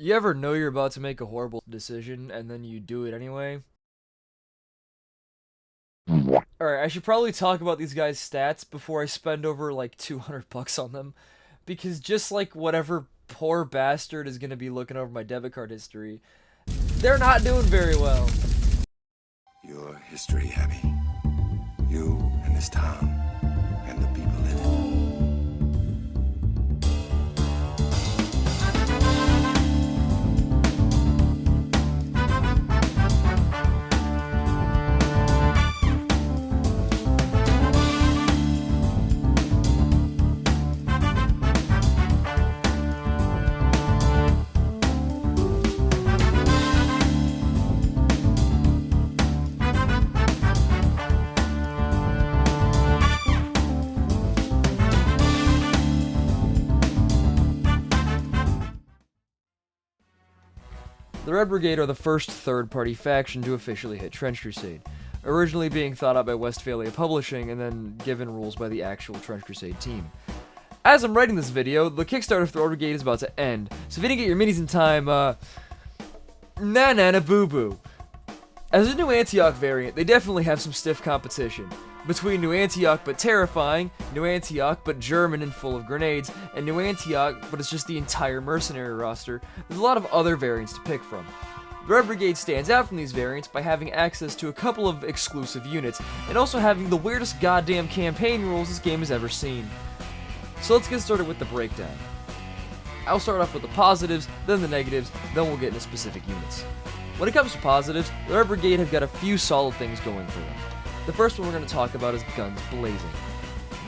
You ever know you're about to make a horrible decision and then you do it anyway? Alright, I should probably talk about these guys' stats before I spend over like 200 bucks on them. Because just like whatever poor bastard is gonna be looking over my debit card history, they're not doing very well. Your history, Abby. You and this town, and the people in it. The Red Brigade are the first third-party faction to officially hit Trench Crusade, originally being thought out by Westfalia Publishing and then given rules by the actual Trench Crusade team. As I'm writing this video, the Kickstarter for the Red Brigade is about to end, so if you didn't get your minis in time, na boo-boo. As a new Antioch variant, they definitely have some stiff competition. Between New Antioch but terrifying, New Antioch but German and full of grenades, and New Antioch but it's just the entire mercenary roster, there's a lot of other variants to pick from. The Red Brigade stands out from these variants by having access to a couple of exclusive units, and also having the weirdest goddamn campaign rules this game has ever seen. So let's get started with the breakdown. I'll start off with the positives, then the negatives, then we'll get into specific units. When it comes to positives, the Red Brigade have got a few solid things going for them. The first one we're going to talk about is Guns Blazing.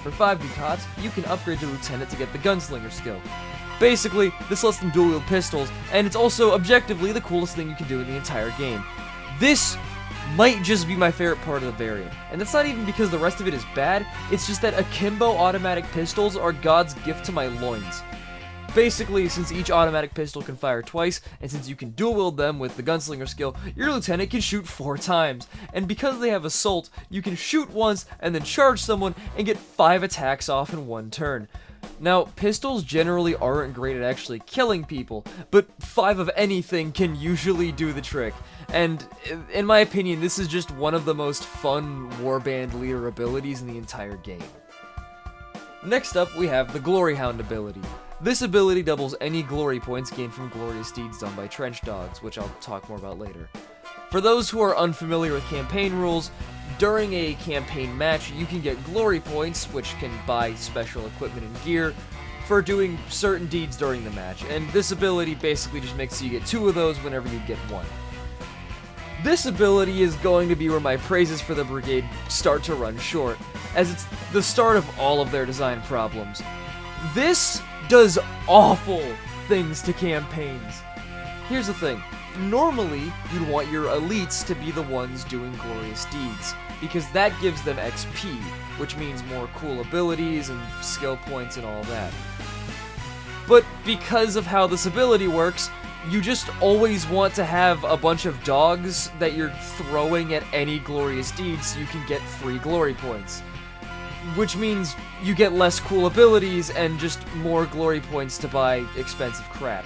For 5 ducats, you can upgrade your lieutenant to get the gunslinger skill. Basically, this lets them dual-wield pistols, and it's also objectively the coolest thing you can do in the entire game. This might just be my favorite part of the variant, and that's not even because the rest of it is bad, it's just that akimbo automatic pistols are God's gift to my loins. Basically, since each automatic pistol can fire twice, and since you can dual-wield them with the gunslinger skill, your lieutenant can shoot 4 times. And because they have assault, you can shoot once and then charge someone and get 5 attacks off in 1 turn. Now, pistols generally aren't great at actually killing people, but 5 of anything can usually do the trick. And in my opinion, this is just one of the most fun warband leader abilities in the entire game. Next up, we have the Glory Hound ability. This ability doubles any glory points gained from glorious deeds done by trench dogs, which I'll talk more about later. For those who are unfamiliar with campaign rules, during a campaign match, you can get glory points, which can buy special equipment and gear, for doing certain deeds during the match, and this ability basically just makes you get 2 of those whenever you get 1. This ability is going to be where my praises for the Brigade start to run short, as it's the start of all of their design problems. This does awful things to campaigns. Here's the thing. Normally, you'd want your elites to be the ones doing glorious deeds, because that gives them XP, which means more cool abilities and skill points and all that. But because of how this ability works, you just always want to have a bunch of dogs that you're throwing at any glorious deeds so you can get free glory points. Which means you get less cool abilities and just more glory points to buy expensive crap.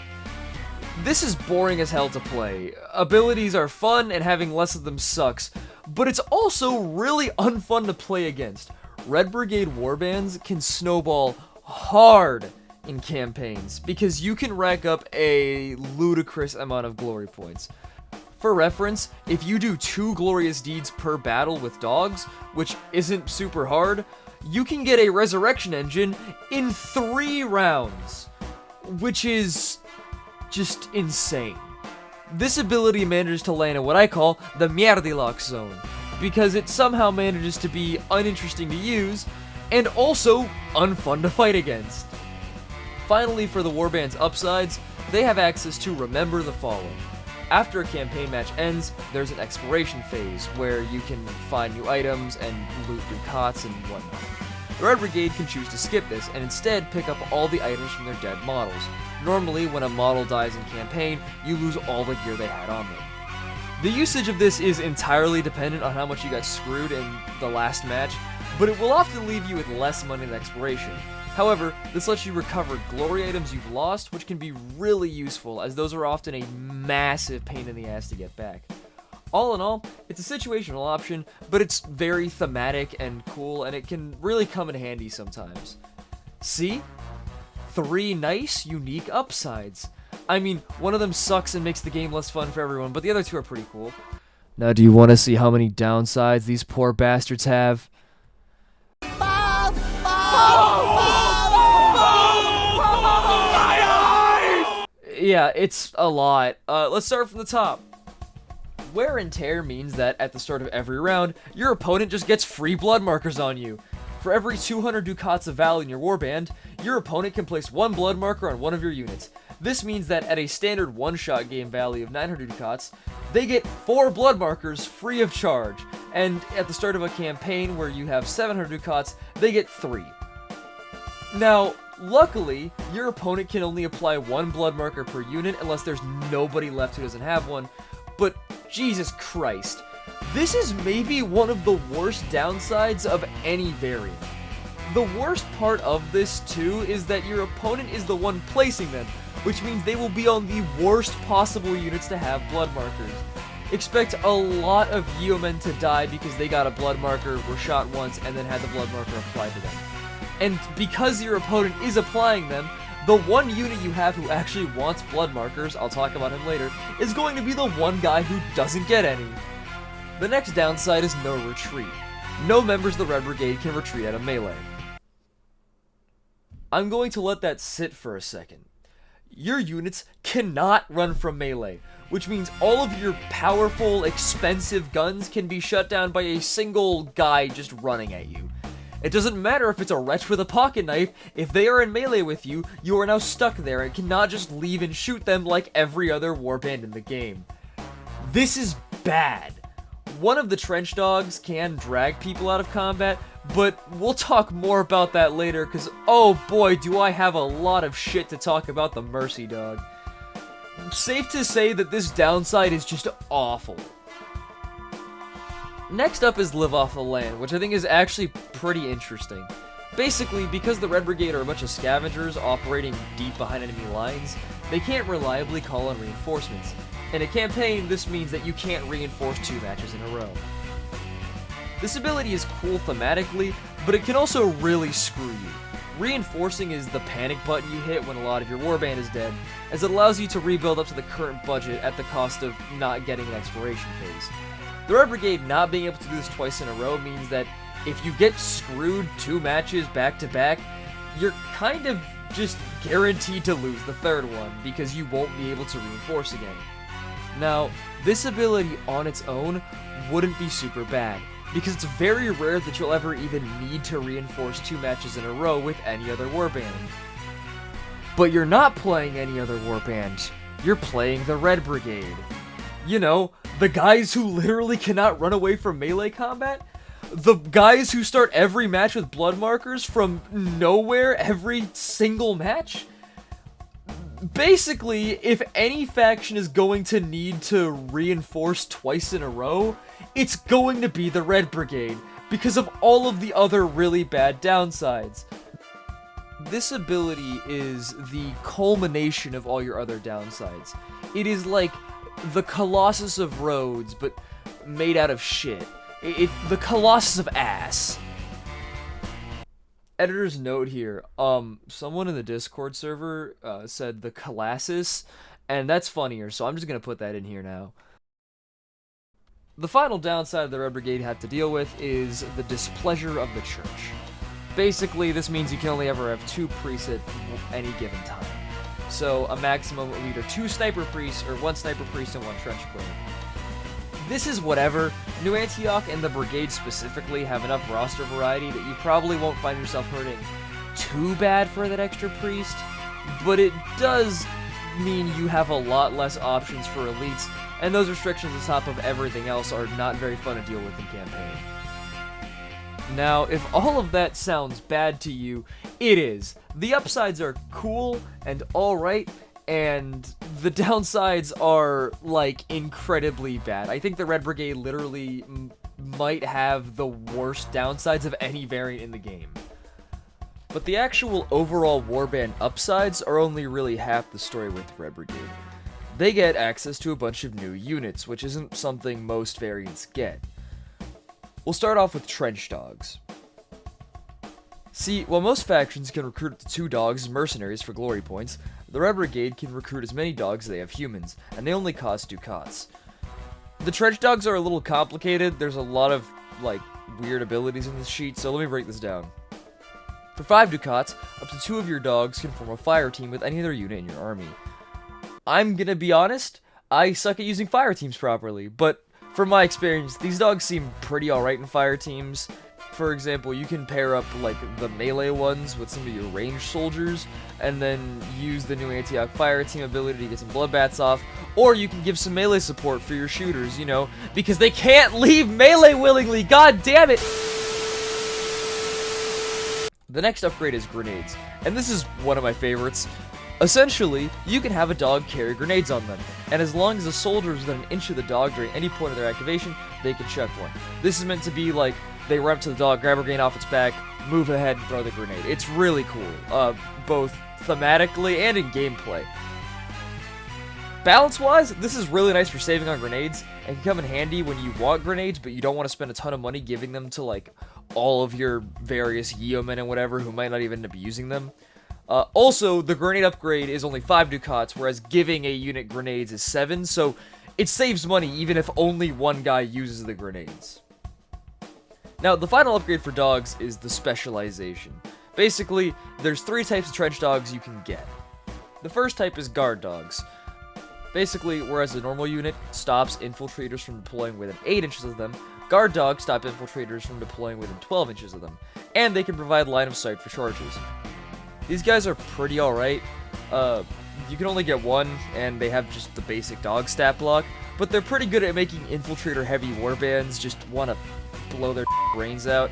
This is boring as hell to play. Abilities are fun and having less of them sucks, but it's also really unfun to play against. Red Brigade warbands can snowball hard in campaigns because you can rack up a ludicrous amount of glory points. For reference, if you do 2 glorious deeds per battle with dogs, which isn't super hard, you can get a resurrection engine in 3 rounds, which is just insane. This ability manages to land in what I call the Mierdilock zone, because it somehow manages to be uninteresting to use, and also unfun to fight against. Finally, for the Warband's Upsides, they have access to Remember the Fallen. After a campaign match ends, there's an exploration phase, where you can find new items and loot ducats and whatnot. The Red Brigade can choose to skip this, and instead pick up all the items from their dead models. Normally, when a model dies in campaign, you lose all the gear they had on them. The usage of this is entirely dependent on how much you got screwed in the last match, but it will often leave you with less money in exploration. However, this lets you recover glory items you've lost, which can be really useful, as those are often a massive pain in the ass to get back. All in all, it's a situational option, but it's very thematic and cool, and it can really come in handy sometimes. See? 3 nice, unique upsides. I mean, one of them sucks and makes the game less fun for everyone, but the other 2 are pretty cool. Now, do you want to see how many downsides these poor bastards have? Yeah, it's a lot. Let's start from the top. Wear and tear means that at the start of every round, your opponent just gets free blood markers on you. For every 200 ducats of value in your warband, your opponent can place 1 blood marker on one of your units. This means that at a standard one-shot game value of 900 ducats, they get 4 blood markers free of charge. And at the start of a campaign where you have 700 ducats, they get 3. Now, luckily, your opponent can only apply 1 blood marker per unit unless there's nobody left who doesn't have one. But Jesus Christ, this is maybe one of the worst downsides of any variant. The worst part of this too is that your opponent is the one placing them, which means they will be on the worst possible units to have blood markers. Expect a lot of Yeomen to die because they got a blood marker, were shot once, and then had the blood marker applied to them. And because your opponent is applying them, the one unit you have who actually wants blood markers, I'll talk about him later, is going to be the one guy who doesn't get any. The next downside is no retreat. No members of the Red Brigade can retreat out of melee. I'm going to let that sit for a second. Your units cannot run from melee, which means all of your powerful, expensive guns can be shut down by a single guy just running at you. It doesn't matter if it's a wretch with a pocket knife, if they are in melee with you, you are now stuck there and cannot just leave and shoot them like every other warband in the game. This is bad. One of the trench dogs can drag people out of combat, but we'll talk more about that later, because oh boy do I have a lot of shit to talk about the Mercy Dog. Safe to say that this downside is just awful. Next up is Live Off the Land, which I think is actually pretty interesting. Basically, because the Red Brigade are a bunch of scavengers operating deep behind enemy lines, they can't reliably call on reinforcements. In a campaign, this means that you can't reinforce 2 matches in a row. This ability is cool thematically, but it can also really screw you. Reinforcing is the panic button you hit when a lot of your warband is dead, as it allows you to rebuild up to the current budget at the cost of not getting an exploration phase. The Red Brigade not being able to do this twice in a row means that if you get screwed 2 matches back to back, you're kind of just guaranteed to lose the 3rd one, because you won't be able to reinforce again. Now, this ability on its own wouldn't be super bad, because it's very rare that you'll ever even need to reinforce 2 matches in a row with any other warband. But you're not playing any other warband, you're playing the Red Brigade. You know, the guys who literally cannot run away from melee combat? The guys who start every match with blood markers from nowhere every single match? Basically, if any faction is going to need to reinforce twice in a row, it's going to be the Red Brigade, because of all of the other really bad downsides. This ability is the culmination of all your other downsides. It is like the Colossus of Rhodes, but made out of shit. The Colossus of ass. Editor's note here, someone in the Discord server said the Colossus, and that's funnier, so I'm just gonna put that in here now. The final downside the Red Brigade had to deal with is the displeasure of the Church. Basically, this means you can only ever have 2 priests at any given time. So, a maximum of either 2 sniper priests or 1 sniper priest and 1 trench cleric. This is whatever. New Antioch and the Brigade specifically have enough roster variety that you probably won't find yourself hurting too bad for that extra priest, but it does mean you have a lot less options for elites, and those restrictions on top of everything else are not very fun to deal with in campaign. Now, if all of that sounds bad to you, it is. The upsides are cool and alright, and the downsides are, like, incredibly bad. I think the Red Brigade literally might have the worst downsides of any variant in the game. but the actual overall Warband Upsides are only really half the story with Red Brigade. They get access to a bunch of new units, which isn't something most variants get. We'll start off with Trench Dogs. See, while most factions can recruit up to 2 dogs as mercenaries for glory points, the Red Brigade can recruit as many dogs as they have humans, and they only cost ducats. The Trench Dogs are a little complicated. There's a lot of, weird abilities in this sheet, so let me break this down. For 5 ducats, up to 2 of your dogs can form a fire team with any other unit in your army. I'm gonna be honest, I suck at using fire teams properly, but from my experience, these dogs seem pretty alright in fire teams. For example, you can pair up, the melee ones with some of your ranged soldiers, and then use the new Antioch fire team ability to get some bloodbaths off, or you can give some melee support for your shooters, because they can't leave melee willingly, god damn it! The next upgrade is grenades, and this is one of my favorites. Essentially, you can have a dog carry grenades on them, and as long as the soldier is within an inch of the dog during any point of their activation, they can chuck one. This is meant to be they run up to the dog, grab a grenade off its back, move ahead, and throw the grenade. It's really cool, both thematically and in gameplay. Balance-wise, this is really nice for saving on grenades, and can come in handy when you want grenades, but you don't want to spend a ton of money giving them to, all of your various yeomen and whatever who might not even end up using them. Also, the grenade upgrade is only 5 ducats, whereas giving a unit grenades is 7, so it saves money even if only one guy uses the grenades. Now, the final upgrade for dogs is the specialization. Basically, there's 3 types of trench dogs you can get. The first type is guard dogs. Basically, whereas a normal unit stops infiltrators from deploying within 8 inches of them, guard dogs stop infiltrators from deploying within 12 inches of them, and they can provide line of sight for charges. These guys are pretty alright. You can only get 1, and they have just the basic dog stat block, but they're pretty good at making infiltrator-heavy warbands just want to blow their brains out.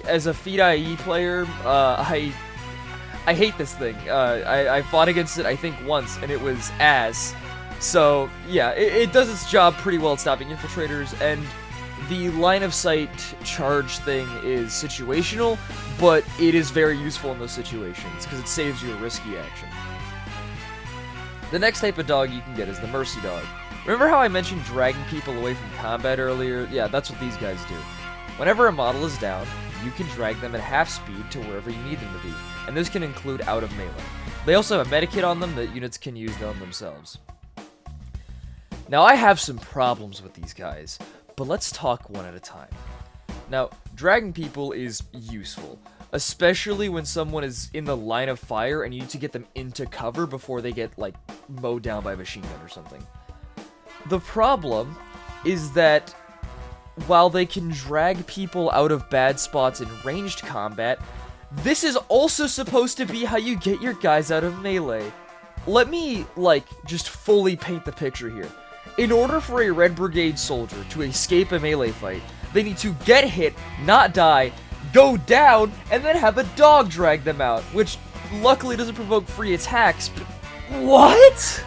As a Feed IE player, I hate this thing. I fought against it, I think, once, and it was ass. So, yeah, it does its job pretty well at stopping infiltrators, and the line of sight charge thing is situational, but it is very useful in those situations, because it saves you a risky action. The next type of dog you can get is the Mercy Dog. Remember how I mentioned dragging people away from combat earlier? Yeah, that's what these guys do. Whenever a model is down, you can drag them at half speed to wherever you need them to be, and this can include out of melee. They also have a medikit on them that units can use on themselves. Now, I have some problems with these guys, but let's talk one at a time. Now, dragging people is useful, especially when someone is in the line of fire and you need to get them into cover before they get, mowed down by a machine gun or something. The problem is that while they can drag people out of bad spots in ranged combat, this is also supposed to be how you get your guys out of melee. Let me, just fully paint the picture here. In order for a Red Brigade soldier to escape a melee fight, they need to get hit, not die, go down, and then have a dog drag them out, which luckily doesn't provoke free attacks, but what?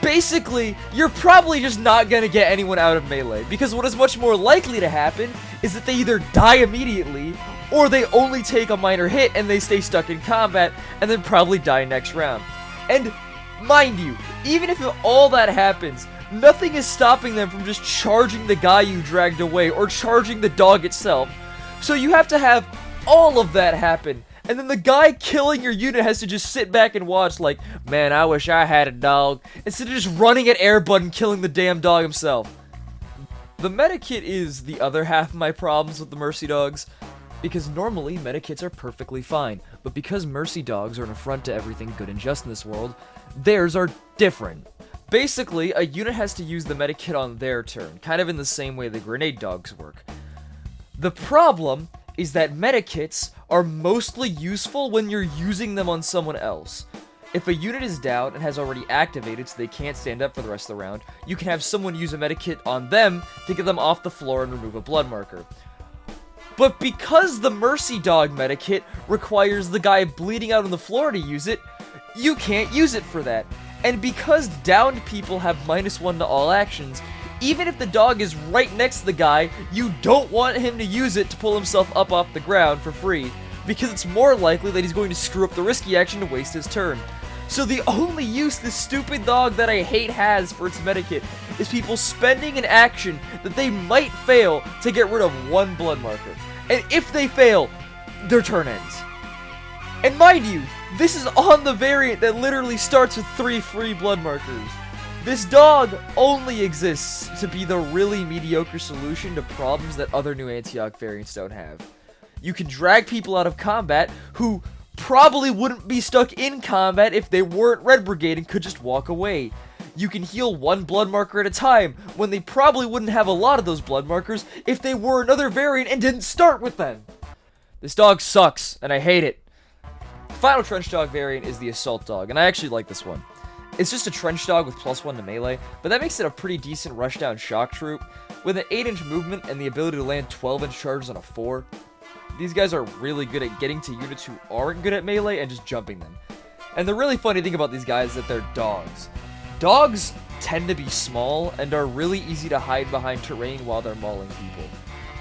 Basically, you're probably just not gonna get anyone out of melee, because what is much more likely to happen is that they either die immediately, or they only take a minor hit and they stay stuck in combat, and then probably die next round. And mind you, even if all that happens, nothing is stopping them from just charging the guy you dragged away, or charging the dog itself. So you have to have all of that happen, and then the guy killing your unit has to just sit back and watch man, I wish I had a dog, instead of just running at air bud and killing the damn dog himself. The medikit is the other half of my problems with the Mercy Dogs, because normally medikits are perfectly fine, but because Mercy Dogs are an affront to everything good and just in this world, theirs are different. Basically, a unit has to use the medikit on their turn, kind of in the same way the grenade dogs work. The problem is that medikits are mostly useful when you're using them on someone else. If a unit is down and has already activated so they can't stand up for the rest of the round, you can have someone use a medikit on them to get them off the floor and remove a blood marker. But because the Mercy Dog medikit requires the guy bleeding out on the floor to use it, you can't use it for that. And because downed people have -1 to all actions, even if the dog is right next to the guy, you don't want him to use it to pull himself up off the ground for free, because it's more likely that he's going to screw up the risky action to waste his turn. So the only use this stupid dog that I hate has for its medikit is people spending an action that they might fail to get rid of one blood marker. And if they fail, their turn ends. And mind you, this is on the variant that literally starts with 3 free blood markers. This dog only exists to be the really mediocre solution to problems that other new Antioch variants don't have. You can drag people out of combat who probably wouldn't be stuck in combat if they weren't Red Brigade and could just walk away. You can heal 1 blood marker at a time when they probably wouldn't have a lot of those blood markers if they were another variant and didn't start with them. This dog sucks, and I hate it. The final trench dog variant is the assault dog, and I actually like this one. It's just a trench dog with +1 to melee, but that makes it a pretty decent rushdown shock troop, with an 8-inch movement and the ability to land 12-inch charges on a 4. These guys are really good at getting to units who aren't good at melee and just jumping them. And the really funny thing about these guys is that they're dogs. Dogs tend to be small and are really easy to hide behind terrain while they're mauling people.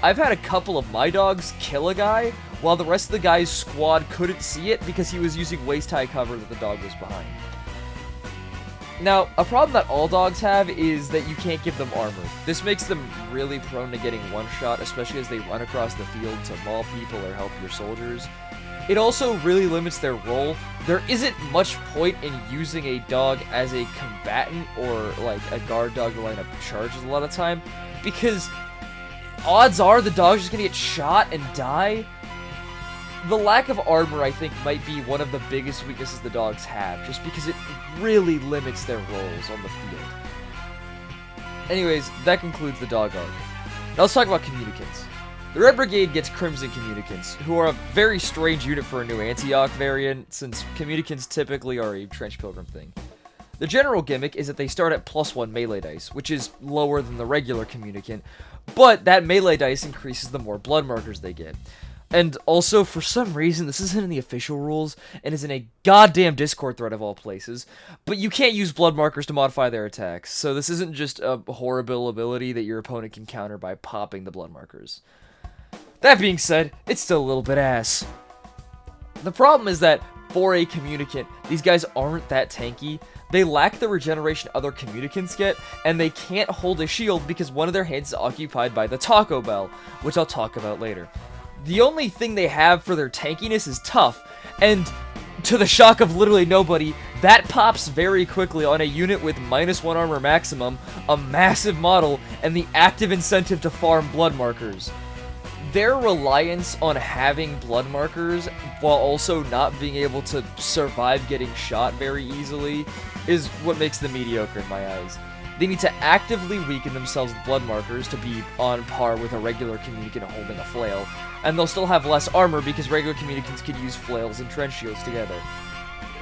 I've had a couple of my dogs kill a guy while the rest of the guy's squad couldn't see it because he was using waist-high cover that the dog was behind. Now, a problem that all dogs have is that you can't give them armor. This makes them really prone to getting one-shot, especially as they run across the field to maul people or help your soldiers. It also really limits their role. There isn't much point in using a dog as a combatant or like a guard dog to line up charges a lot of time, because odds are the dog's just gonna get shot and die. The lack of armor, I think, might be one of the biggest weaknesses the dogs have, just because it really limits their roles on the field. Anyways, that concludes the dog arc. Now let's talk about communicants. The Red Brigade gets Crimson Communicants, who are a very strange unit for a new Antioch variant, since communicants typically are a Trench Pilgrim thing. The general gimmick is that they start at +1 melee dice, which is lower than the regular communicant, but that melee dice increases the more blood markers they get. And also, for some reason, this isn't in the official rules, and is in a goddamn Discord thread of all places, but you can't use blood markers to modify their attacks, so this isn't just a horrible ability that your opponent can counter by popping the blood markers. That being said, it's still a little bit ass. The problem is that, for a communicant, these guys aren't that tanky. They lack the regeneration other communicants get, and they can't hold a shield because one of their hands is occupied by the Taco Bell, which I'll talk about later. The only thing they have for their tankiness is tough, and to the shock of literally nobody, that pops very quickly on a unit with -1 armor maximum, a massive model, and the active incentive to farm blood markers. Their reliance on having blood markers, while also not being able to survive getting shot very easily, is what makes them mediocre in my eyes. They need to actively weaken themselves with blood markers to be on par with a regular communicant holding a flail, and they'll still have less armor because regular communicants could use flails and trench shields together.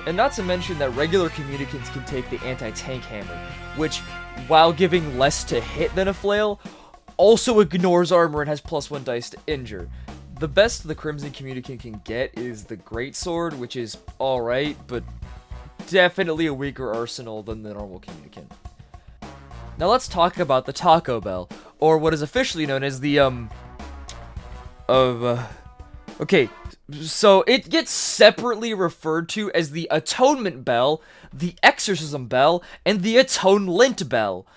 And not to mention that regular communicants can take the anti-tank hammer, which, while giving less to hit than a flail, also ignores armor and has +1 dice to injure. The best the Crimson Communicant can get is the Greatsword, which is alright, but definitely a weaker arsenal than the normal communicant. Now let's talk about the Taco Bell, or what is officially known as the, okay, so it gets separately referred to as the Atonement Bell, the Exorcism Bell, and the Atonement Bell.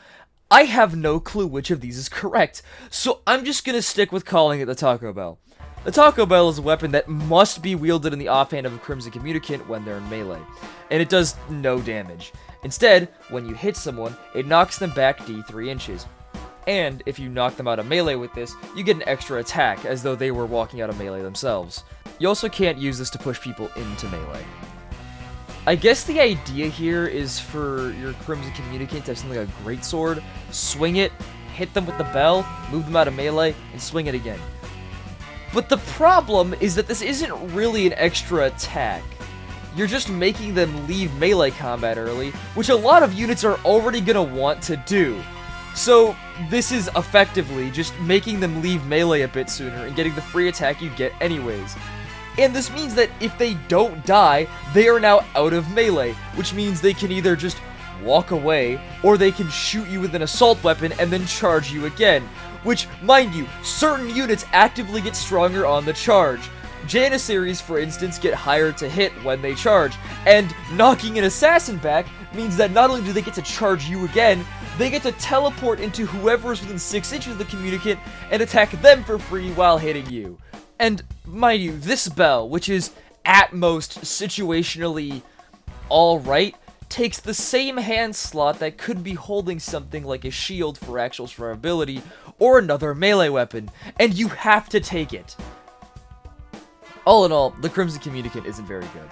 I have no clue which of these is correct, so I'm just gonna stick with calling it the Taco Bell. The Taco Bell is a weapon that must be wielded in the offhand of a Crimson Communicant when they're in melee, and it does no damage. Instead, when you hit someone, it knocks them back D 3 inches. And if you knock them out of melee with this, you get an extra attack, as though they were walking out of melee themselves. You also can't use this to push people into melee. I guess the idea here is for your Crimson Communicant to have something like a Greatsword, swing it, hit them with the bell, move them out of melee, and swing it again. But the problem is that this isn't really an extra attack. You're just making them leave melee combat early, which a lot of units are already gonna want to do. So this is effectively just making them leave melee a bit sooner and getting the free attack you get anyways. And this means that if they don't die, they are now out of melee, which means they can either just walk away, or they can shoot you with an assault weapon and then charge you again. Which, mind you, certain units actively get stronger on the charge. Janissaries, for instance, get higher to hit when they charge, and knocking an assassin back means that not only do they get to charge you again, they get to teleport into whoever is within 6 inches of the communicant and attack them for free while hitting you. And mind you, this bell, which is at most situationally alright, takes the same hand slot that could be holding something like a shield for actual survivability or another melee weapon, and you have to take it. All in all, the Crimson Communicant isn't very good.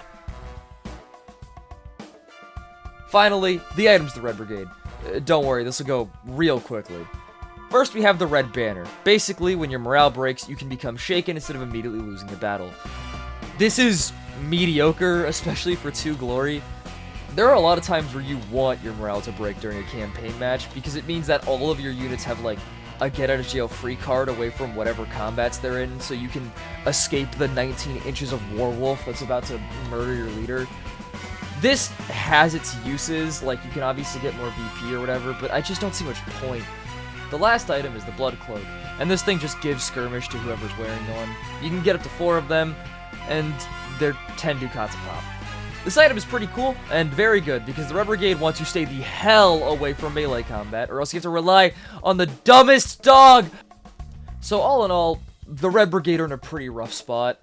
Finally, the items of the Red Brigade. Don't worry, this will go real quickly. First, we have the Red Banner. Basically, when your morale breaks, you can become shaken instead of immediately losing the battle. This is mediocre, especially for 2 Glory. There are a lot of times where you want your morale to break during a campaign match, because it means that all of your units have, like, a get-out-of-jail-free card away from whatever combats they're in, so you can escape the 19 inches of Warwolf that's about to murder your leader. This has its uses, like you can obviously get more VP or whatever, but I just don't see much point. The last item is the Blood Cloak, and this thing just gives skirmish to whoever's wearing one. You can get up to 4 of them, and they're 10 ducats a pop. This item is pretty cool and very good because the Red Brigade wants you to stay the hell away from melee combat, or else you have to rely on the dumbest dog! So all in all, the Red Brigade are in a pretty rough spot.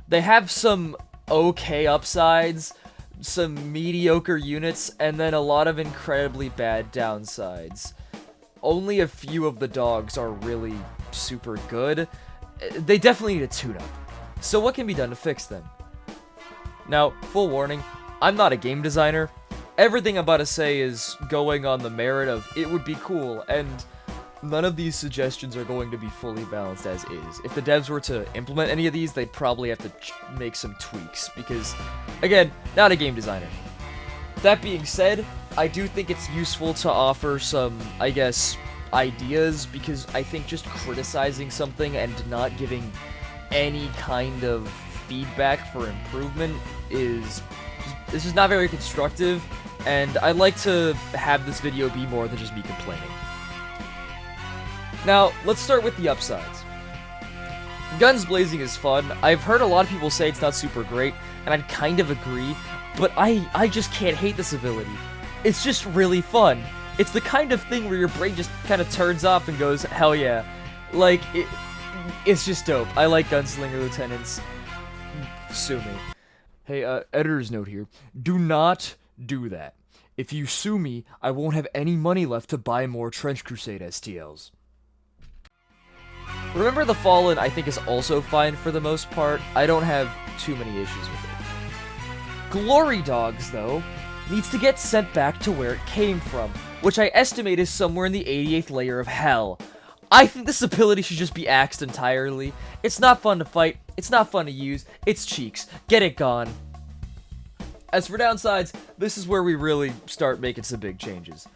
They have some okay upsides, some mediocre units, and then a lot of incredibly bad downsides. Only a few of the dogs are really super good. They definitely need a tune-up. So what can be done to fix them? Now, full warning, I'm not a game designer. Everything I'm about to say is going on the merit of it would be cool, and none of these suggestions are going to be fully balanced as is. If the devs were to implement any of these, they'd probably have to make some tweaks, because, again, not a game designer. That being said, I do think it's useful to offer some, I guess, ideas, because I think just criticizing something and not giving any kind of feedback for improvement is not very constructive, and I'd like to have this video be more than just me complaining. Now, let's start with the upsides. Guns blazing is fun. I've heard a lot of people say it's not super great, and I'd kind of agree, but I just can't hate this ability. It's just really fun. It's the kind of thing where your brain just kind of turns off and goes, hell yeah. Like, it's just dope. I like Gunslinger Lieutenants. Sue me. Hey, editor's note here. Do not do that. If you sue me, I won't have any money left to buy more Trench Crusade STLs. Remember the Fallen, I think, is also fine for the most part. I don't have too many issues with it. Glory Dogs, though, needs to get sent back to where it came from, which I estimate is somewhere in the 88th layer of hell. I think this ability should just be axed entirely. It's not fun to fight, it's not fun to use, it's cheeks. Get it gone. As for downsides, this is where we really start making some big changes.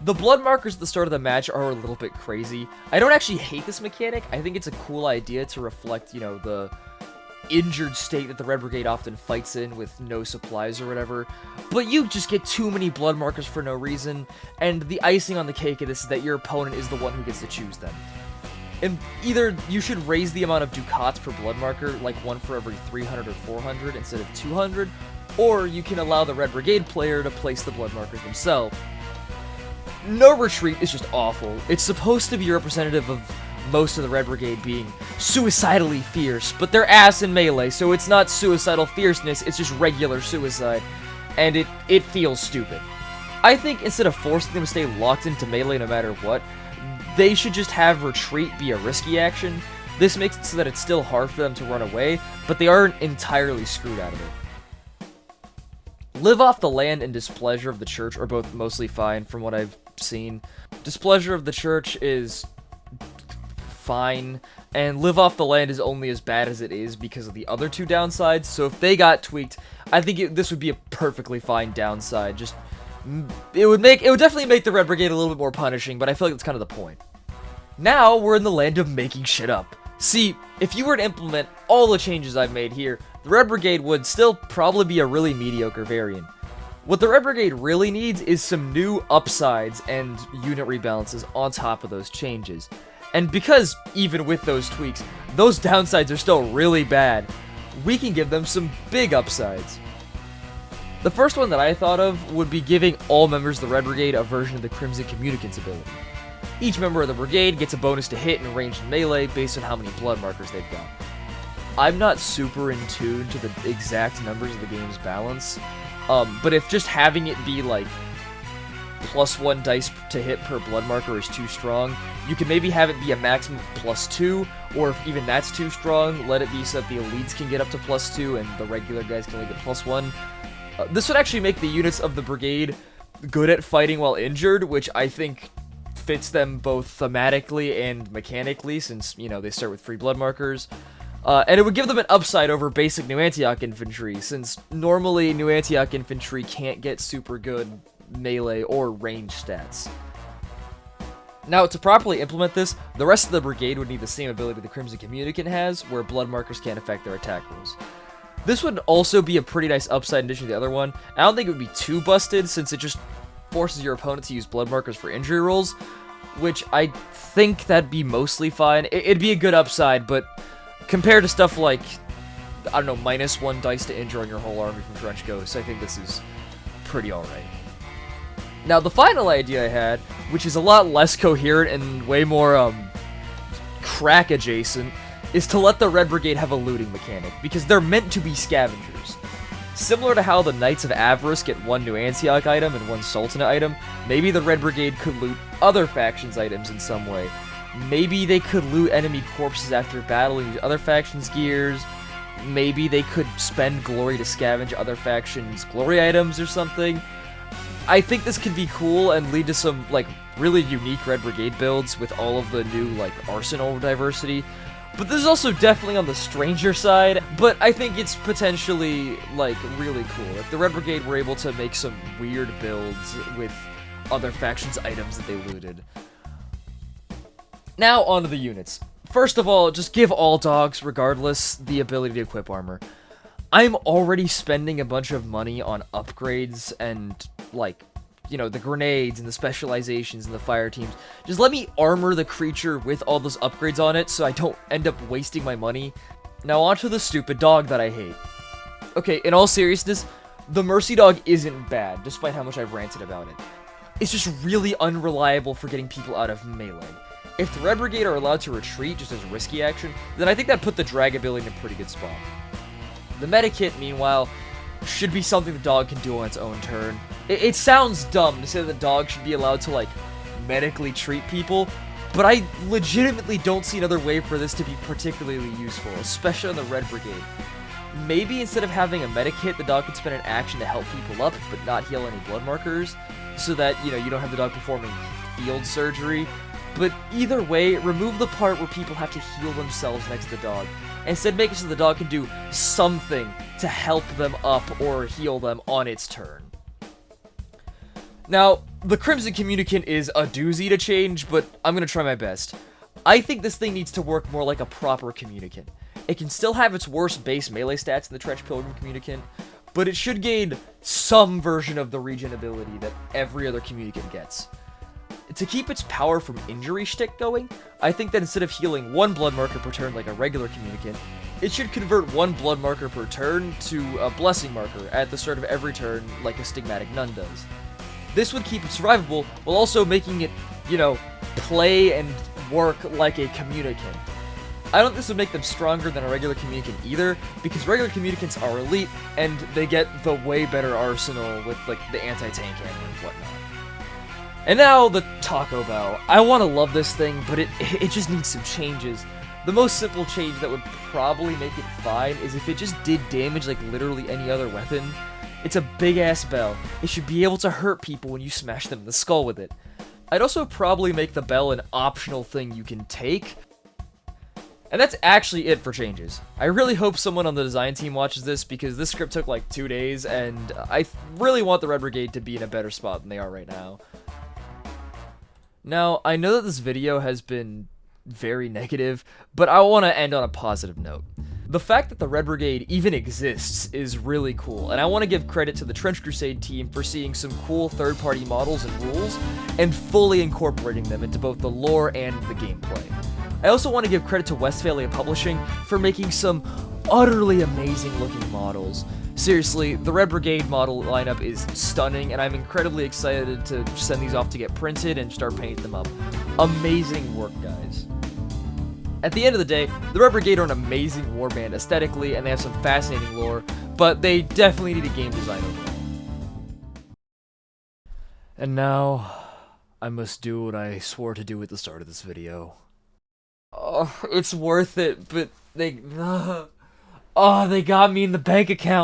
The blood markers at the start of the match are a little bit crazy. I don't actually hate this mechanic. I think it's a cool idea to reflect, the injured state that the Red Brigade often fights in with no supplies or whatever. But you just get too many blood markers for no reason, and the icing on the cake of this is that your opponent is the one who gets to choose them. And either you should raise the amount of ducats per blood marker, like one for every 300 or 400 instead of 200, or you can allow the Red Brigade player to place the blood markers themselves. No retreat is just awful. It's supposed to be representative of most of the Red Brigade being suicidally fierce, but they're ass in melee, so it's not suicidal fierceness, it's just regular suicide, and it feels stupid. I think instead of forcing them to stay locked into melee no matter what, they should just have retreat be a risky action. This makes it so that it's still hard for them to run away, but they aren't entirely screwed out of it. Live off the land and Displeasure of the Church are both mostly fine from what I've seen. Displeasure of the Church is fine, and Live off the Land is only as bad as it is because of the other two downsides, so if they got tweaked, I think this would be a perfectly fine downside. Just, it would definitely make the Red Brigade a little bit more punishing, but I feel like that's kind of the point. Now, we're in the land of making shit up. See, if you were to implement all the changes I've made here, the Red Brigade would still probably be a really mediocre variant. What the Red Brigade really needs is some new upsides and unit rebalances on top of those changes. And because, even with those tweaks, those downsides are still really bad, we can give them some big upsides. The first one that I thought of would be giving all members of the Red Brigade a version of the Crimson Communicant's ability. Each member of the brigade gets a bonus to hit and range and melee based on how many blood markers they've got. I'm not super in tune to the exact numbers of the game's balance, but if just having it be like +1 dice to hit per blood marker is too strong, you can maybe have it be a maximum of +2, or if even that's too strong, let it be so that the elites can get up to +2 and the regular guys can only get +1. This would actually make the units of the brigade good at fighting while injured, which I think fits them both thematically and mechanically, since, you know, they start with free blood markers. And it would give them an upside over basic New Antioch infantry, since normally New Antioch infantry can't get super good melee or range stats. Now, to properly implement this, the rest of the brigade would need the same ability the Crimson Communicant has, where blood markers can't affect their attack rolls. This would also be a pretty nice upside in addition to the other one. I don't think it would be too busted, since it just forces your opponent to use blood markers for injury rolls, which I think that'd be mostly fine. It'd be a good upside, but compared to stuff like, I don't know, -1 dice to injure on your whole army from Trench Ghosts, I think this is pretty alright. Now, the final idea I had, which is a lot less coherent and way more, crack adjacent, is to let the Red Brigade have a looting mechanic, because they're meant to be scavengers. Similar to how the Knights of Avarice get 1 New Antioch item and 1 Sultanate item, maybe the Red Brigade could loot other factions' items in some way. Maybe they could loot enemy corpses after battle and use other factions' gears. Maybe they could spend glory to scavenge other factions' glory items or something. I think this could be cool and lead to some, like, really unique Red Brigade builds with all of the new, like, arsenal diversity. But this is also definitely on the stranger side, but I think it's potentially, like, really cool if the Red Brigade were able to make some weird builds with other factions' items that they looted. Now, onto the units. First of all, just give all dogs, regardless, the ability to equip armor. I'm already spending a bunch of money on upgrades and, like, you know, the grenades and the specializations and the fire teams. Just let me armor the creature with all those upgrades on it so I don't end up wasting my money. Now onto the stupid dog that I hate. Okay, in all seriousness, the Mercy Dog isn't bad, despite how much I've ranted about it. It's just really unreliable for getting people out of melee. If the Red Brigade are allowed to retreat just as a risky action, then I think that put the drag ability in a pretty good spot. The Medikit, meanwhile, should be something the dog can do on its own turn. It sounds dumb to say that the dog should be allowed to, like, medically treat people, but I legitimately don't see another way for this to be particularly useful, especially on the Red Brigade. Maybe instead of having a Medikit, the dog could spend an action to help people up, but not heal any blood markers, so that, you know, you don't have the dog performing field surgery. But either way, remove the part where people have to heal themselves next to the dog. Instead, make it so the dog can do something to help them up or heal them on its turn. Now, the Crimson Communicant is a doozy to change, but I'm gonna try my best. I think this thing needs to work more like a proper Communicant. It can still have its worst base melee stats in the Trench Pilgrim Communicant, but it should gain some version of the regen ability that every other Communicant gets. To keep its power from injury shtick going, I think that instead of healing 1 blood marker per turn like a regular Communicant, it should convert 1 blood marker per turn to a blessing marker at the start of every turn like a Stigmatic Nun does. This would keep it survivable while also making it, you know, play and work like a Communicant. I don't think this would make them stronger than a regular Communicant either, because regular Communicants are elite and they get the way better arsenal with, like, the anti-tank hammer and whatnot. And now, the Taco Bell. I want to love this thing, but it just needs some changes. The most simple change that would probably make it fine is if it just did damage like literally any other weapon. It's a big-ass bell. It should be able to hurt people when you smash them in the skull with it. I'd also probably make the bell an optional thing you can take. And that's actually it for changes. I really hope someone on the design team watches this, because this script took like 2 days, and I really want the Red Brigade to be in a better spot than they are right now. Now, I know that this video has been very negative, but I want to end on a positive note. The fact that the Red Brigade even exists is really cool, and I want to give credit to the Trench Crusade team for seeing some cool third-party models and rules, and fully incorporating them into both the lore and the gameplay. I also want to give credit to Westfalia Publishing for making some utterly amazing looking models. Seriously, the Red Brigade model lineup is stunning, and I'm incredibly excited to send these off to get printed and start painting them up. Amazing work, guys. At the end of the day, the Red Brigade are an amazing warband aesthetically, and they have some fascinating lore, but they definitely need a game design overhaul. And now, I must do what I swore to do at the start of this video. Oh, it's worth it, but they got me in the bank account.